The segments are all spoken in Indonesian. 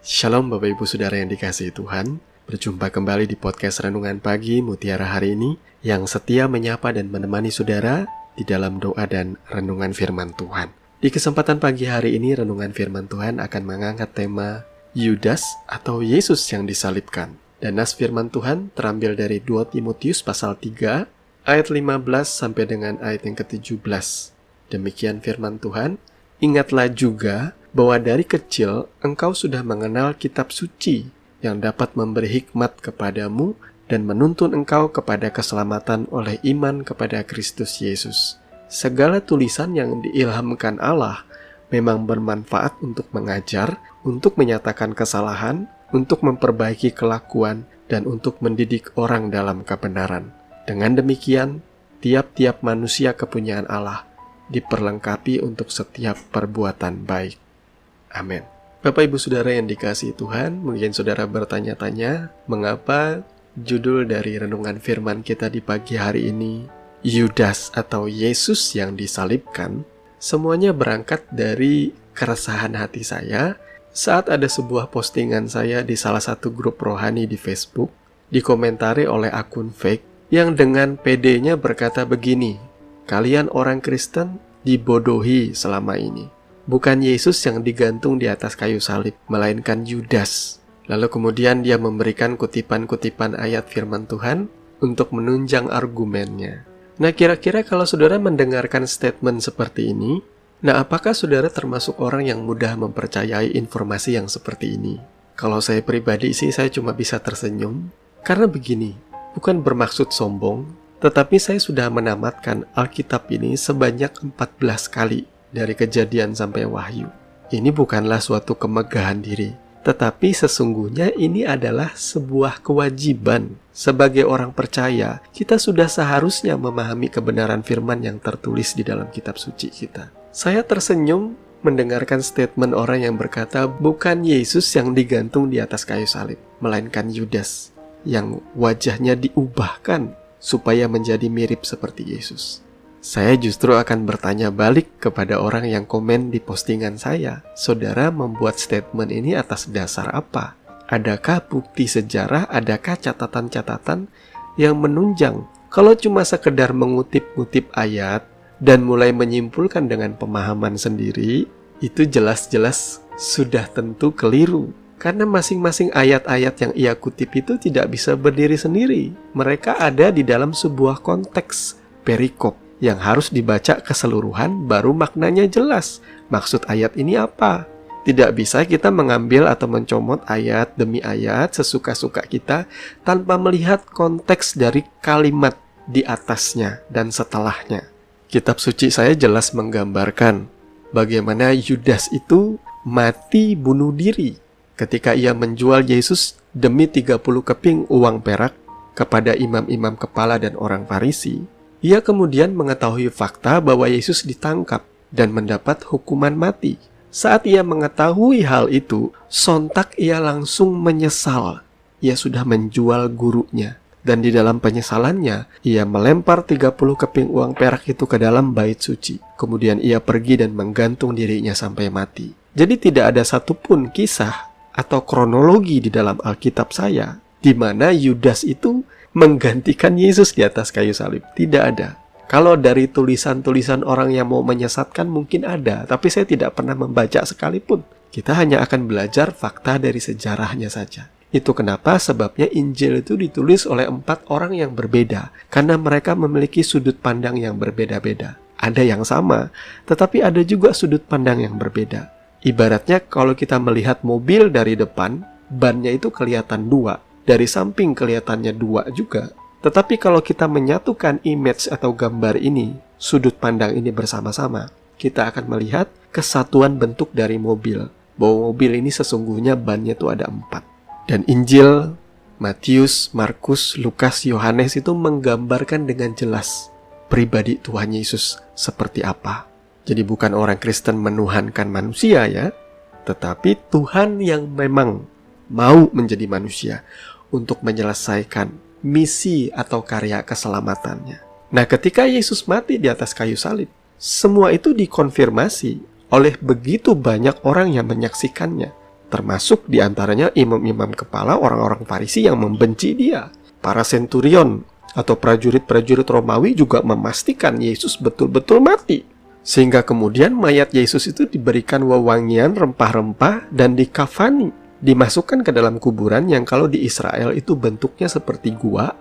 Shalom Bapak Ibu Saudara yang dikasihi Tuhan. Berjumpa kembali di podcast Renungan Pagi Mutiara hari ini yang setia menyapa dan menemani saudara di dalam doa dan renungan firman Tuhan. Di kesempatan pagi hari ini renungan firman Tuhan akan mengangkat tema Yudas atau Yesus yang disalibkan. Dan nas firman Tuhan terambil dari 2 Timotius pasal 3 ayat 15 sampai dengan ayat yang ke-17. Demikian firman Tuhan, ingatlah juga bahwa dari kecil engkau sudah mengenal kitab suci yang dapat memberi hikmat kepadamu dan menuntun engkau kepada keselamatan oleh iman kepada Kristus Yesus. Segala tulisan yang diilhamkan Allah memang bermanfaat untuk mengajar, untuk menyatakan kesalahan, untuk memperbaiki kelakuan, dan untuk mendidik orang dalam kebenaran. Dengan demikian, tiap-tiap manusia kepunyaan Allah diperlengkapi untuk setiap perbuatan baik. Amin. Bapak Ibu Saudara yang dikasihi Tuhan, mungkin saudara bertanya-tanya, mengapa judul dari renungan firman kita di pagi hari ini, Yudas atau Yesus yang disalibkan? Semuanya berangkat dari keresahan hati saya saat ada sebuah postingan saya di salah satu grup rohani di Facebook, dikomentari oleh akun fake yang dengan PD-nya berkata begini, kalian orang Kristen dibodohi selama ini. Bukan Yesus yang digantung di atas kayu salib, melainkan Yudas. Lalu kemudian dia memberikan kutipan-kutipan ayat firman Tuhan untuk menunjang argumennya. Nah, kira-kira kalau saudara mendengarkan statement seperti ini, apakah saudara termasuk orang yang mudah mempercayai informasi yang seperti ini? Kalau saya pribadi sih, saya cuma bisa tersenyum. Karena begini, bukan bermaksud sombong, tetapi saya sudah menamatkan Alkitab ini sebanyak 14 kali. Dari Kejadian sampai Wahyu. Ini bukanlah suatu kemegahan diri, tetapi sesungguhnya ini adalah sebuah kewajiban. Sebagai orang percaya, kita sudah seharusnya memahami kebenaran firman yang tertulis di dalam kitab suci kita. Saya tersenyum mendengarkan statement orang yang berkata, bukan Yesus yang digantung di atas kayu salib, melainkan Yudas, yang wajahnya diubahkan supaya menjadi mirip seperti Yesus. Saya justru akan bertanya balik kepada orang yang komen di postingan saya. Saudara membuat statement ini atas dasar apa? Adakah bukti sejarah, adakah catatan-catatan yang menunjang? Kalau cuma sekedar mengutip-ngutip ayat dan mulai menyimpulkan dengan pemahaman sendiri, itu jelas-jelas sudah tentu keliru. Karena masing-masing ayat-ayat yang ia kutip itu tidak bisa berdiri sendiri. Mereka ada di dalam sebuah konteks perikop yang harus dibaca keseluruhan baru maknanya jelas. Maksud ayat ini apa? Tidak bisa kita mengambil atau mencomot ayat demi ayat sesuka-suka kita tanpa melihat konteks dari kalimat di atasnya dan setelahnya. Kitab suci saya jelas menggambarkan bagaimana Yudas itu mati bunuh diri ketika ia menjual Yesus demi 30 keping uang perak kepada imam-imam kepala dan orang Farisi. Ia kemudian mengetahui fakta bahwa Yesus ditangkap dan mendapat hukuman mati. Saat ia mengetahui hal itu, sontak ia langsung menyesal. Ia sudah menjual gurunya. Dan di dalam penyesalannya, ia melempar 30 keping uang perak itu ke dalam bait suci. Kemudian ia pergi dan menggantung dirinya sampai mati. Jadi tidak ada satupun kisah atau kronologi di dalam Alkitab saya di mana Yudas itu menggantikan Yesus di atas kayu salib. Tidak ada. Kalau dari tulisan-tulisan orang yang mau menyesatkan mungkin ada, tapi saya tidak pernah membaca sekalipun. Kita hanya akan belajar fakta dari sejarahnya saja. Itu kenapa sebabnya Injil itu ditulis oleh 4 orang yang berbeda, karena mereka memiliki sudut pandang yang berbeda-beda. Ada yang sama, tetapi ada juga sudut pandang yang berbeda. Ibaratnya kalau kita melihat mobil dari depan, bannya itu kelihatan 2. Dari samping kelihatannya 2 juga. Tetapi kalau kita menyatukan image atau gambar ini, sudut pandang ini bersama-sama, kita akan melihat kesatuan bentuk dari mobil. Bahwa mobil ini sesungguhnya bannya itu ada 4. Dan Injil, Matius, Markus, Lukas, Yohanes itu menggambarkan dengan jelas pribadi Tuhan Yesus seperti apa. Jadi bukan orang Kristen menuhankan manusia ya, tetapi Tuhan yang memang mau menjadi manusia untuk menyelesaikan misi atau karya keselamatannya. Nah, ketika Yesus mati di atas kayu salib, semua itu dikonfirmasi oleh begitu banyak orang yang menyaksikannya. Termasuk diantaranya imam-imam kepala orang-orang Farisi yang membenci dia. Para senturion atau prajurit-prajurit Romawi juga memastikan Yesus betul-betul mati. Sehingga kemudian mayat Yesus itu diberikan wewangian rempah-rempah dan dikafani. Dimasukkan ke dalam kuburan yang kalau di Israel itu bentuknya seperti gua.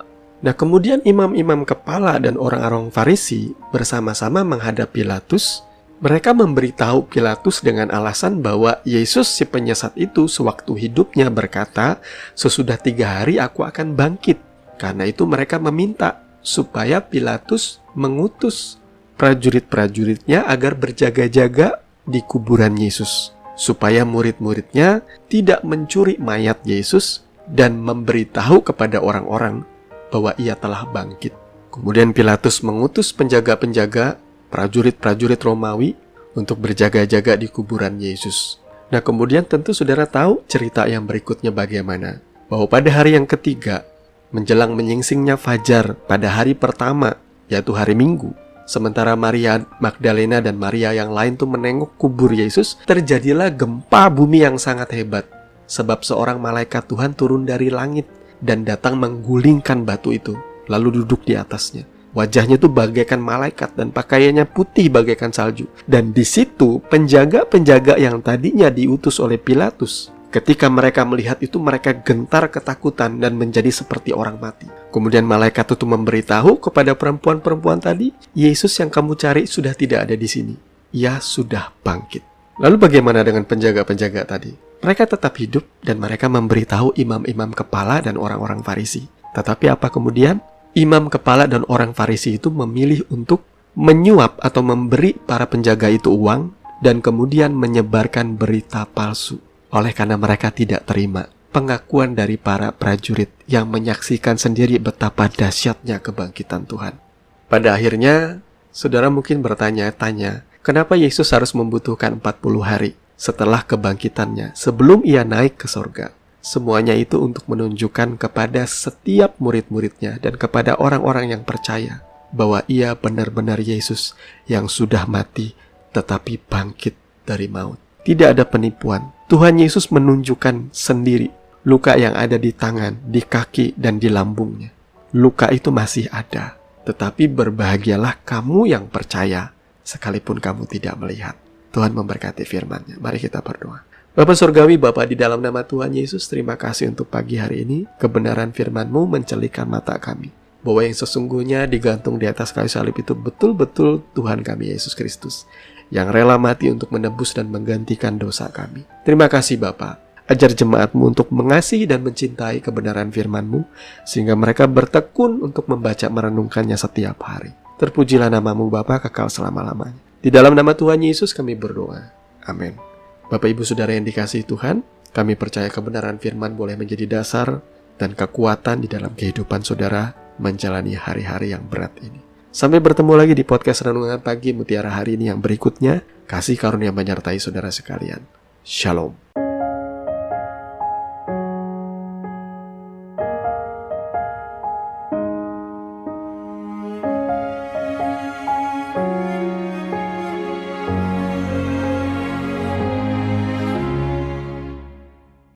Nah kemudian imam-imam kepala dan orang-orang Farisi bersama-sama menghadap Pilatus. Mereka memberitahu Pilatus dengan alasan bahwa Yesus si penyesat itu sewaktu hidupnya berkata, "Sesudah 3 hari aku akan bangkit." Karena itu mereka meminta supaya Pilatus mengutus prajurit-prajuritnya agar berjaga-jaga di kuburan Yesus, supaya murid-muridnya tidak mencuri mayat Yesus dan memberitahu kepada orang-orang bahwa ia telah bangkit. Kemudian Pilatus mengutus penjaga-penjaga prajurit-prajurit Romawi untuk berjaga-jaga di kuburan Yesus. Nah kemudian tentu saudara tahu cerita yang berikutnya bagaimana. Bahwa pada hari yang ketiga, menjelang menyingsingnya fajar pada hari pertama, yaitu hari Minggu, sementara Maria Magdalena dan Maria yang lain tuh menengok kubur Yesus, terjadilah gempa bumi yang sangat hebat. Sebab seorang malaikat Tuhan turun dari langit dan datang menggulingkan batu itu, lalu duduk di atasnya. Wajahnya tuh bagaikan malaikat dan pakaiannya putih bagaikan salju. Dan di situ penjaga-penjaga yang tadinya diutus oleh Pilatus, ketika mereka melihat itu mereka gentar ketakutan dan menjadi seperti orang mati. Kemudian malaikat itu memberitahu kepada perempuan-perempuan tadi, Yesus yang kamu cari sudah tidak ada di sini. Ia sudah bangkit. Lalu bagaimana dengan penjaga-penjaga tadi? Mereka tetap hidup dan mereka memberitahu imam-imam kepala dan orang-orang Farisi. Tetapi apa kemudian? Imam kepala dan orang Farisi itu memilih untuk menyuap atau memberi para penjaga itu uang dan kemudian menyebarkan berita palsu. Oleh karena mereka tidak terima pengakuan dari para prajurit yang menyaksikan sendiri betapa dahsyatnya kebangkitan Tuhan. Pada akhirnya, saudara mungkin bertanya-tanya, kenapa Yesus harus membutuhkan 40 hari setelah kebangkitannya sebelum ia naik ke sorga? Semuanya itu untuk menunjukkan kepada setiap murid-muridnya dan kepada orang-orang yang percaya bahwa ia benar-benar Yesus yang sudah mati tetapi bangkit dari maut. Tidak ada penipuan. Tuhan Yesus menunjukkan sendiri luka yang ada di tangan, di kaki, dan di lambungnya. Luka itu masih ada, tetapi berbahagialah kamu yang percaya sekalipun kamu tidak melihat. Tuhan memberkati firman-Nya. Mari kita berdoa. Bapa Surgawi, Bapa di dalam nama Tuhan Yesus, terima kasih untuk pagi hari ini. Kebenaran firman-Mu mencelikan mata kami, bahwa yang sesungguhnya digantung di atas kayu salib itu betul-betul Tuhan kami Yesus Kristus, yang rela mati untuk menebus dan menggantikan dosa kami. Terima kasih Bapa. Ajar jemaat-Mu untuk mengasihi dan mencintai kebenaran firman-Mu, sehingga mereka bertekun untuk membaca merenungkannya setiap hari. Terpujilah nama-Mu Bapa kekal selama-lamanya. Di dalam nama Tuhan Yesus kami berdoa. Amin. Bapak Ibu Saudara yang dikasihi Tuhan, kami percaya kebenaran firman boleh menjadi dasar dan kekuatan di dalam kehidupan saudara menjalani hari-hari yang berat ini. Sampai bertemu lagi di podcast Renungan Pagi Mutiara hari ini yang berikutnya. Kasih karunia menyertai saudara sekalian. Shalom.